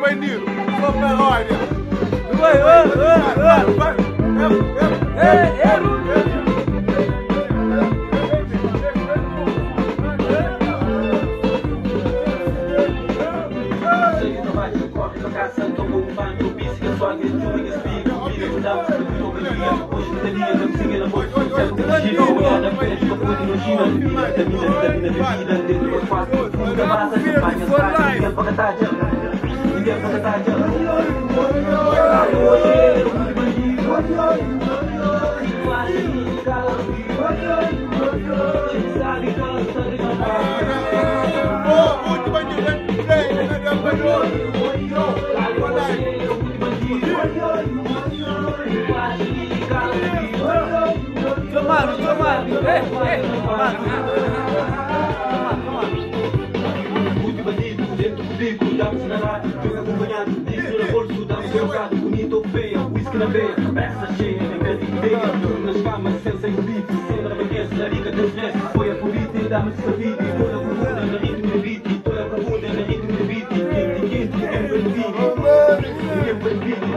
bandido. Sou paródia. Muito bandido dentro do bico, dá-me na rádio, vem acompanhado, diz no bolso, dá-me um bocado, bonito ou feia, whisky na veia, cabeça cheia, nem vez ideia, nas camas, sem bico, sempre amanhece, larica das nesses, foi a polícia, dá-me servido, toda a profunda na ritmo de beat, toda a profunda na ritmo de beat, quente, ninguém bandido.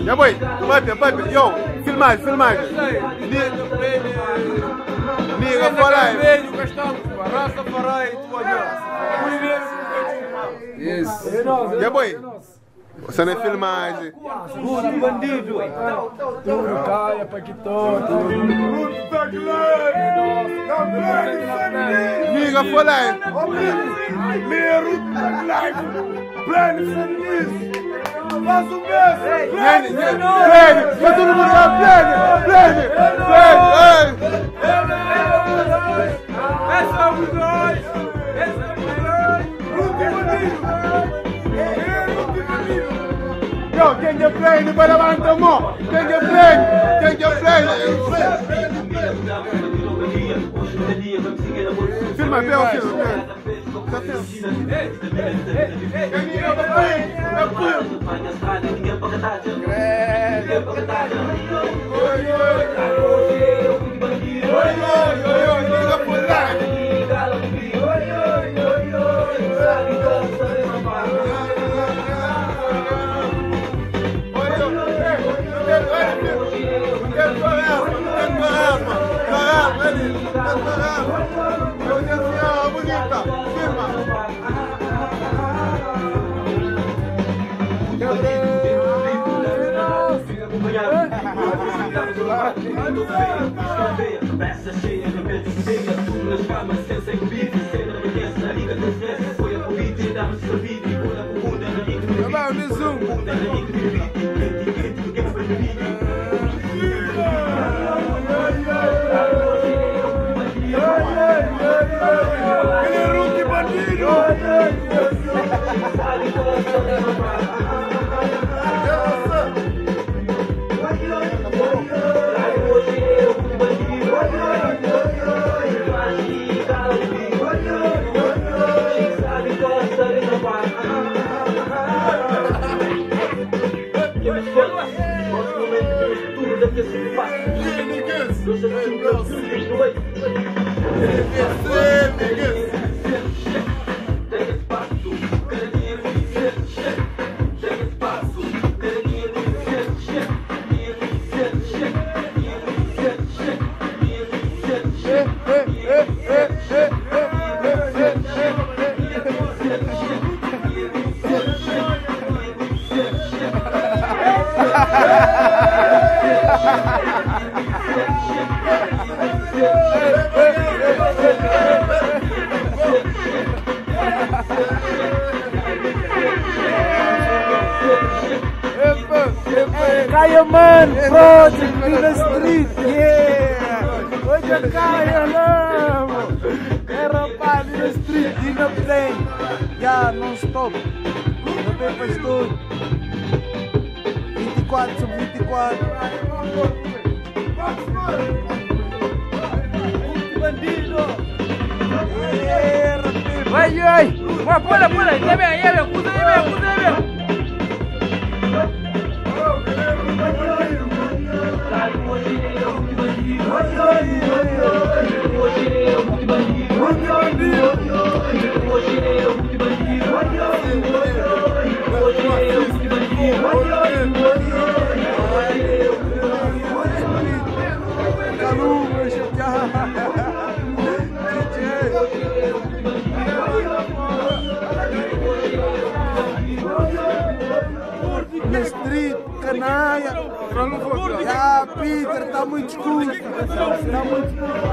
Ya voy, papi, yo, filmagem. Liga, fala aí. Isso. Ya voy. Você não é filmagem. Muito bandido. Tudo caia, paquitoto. Liga, fala aí. Faz o mesmo! Plane! Pra todo mundo lá, plane! Essa é o nós! Yo, quem é plane? Para levantar a mão! Quem é plane? Filma, vê o filme. Peça cheia de medo de ideia, tudo nas camas, sem bife, sem na manhã, na liga das vezes, foi a polícia, dá-me servido, e toda a profunda na liga de beat, toda a profunda na liga de beat, ninguém bandido. Kaya Man Project Pina Street, yeah! Hoje é Kaya não! Era pá, Pina Street, Dina Play, já, non-stop, no Paper Studio, 24 sobre 24. Bandido! Vai, vai! Pula, ya veo, acusa, Na street, canalha. Já, Peter, está muito escuro. Está muito escuro.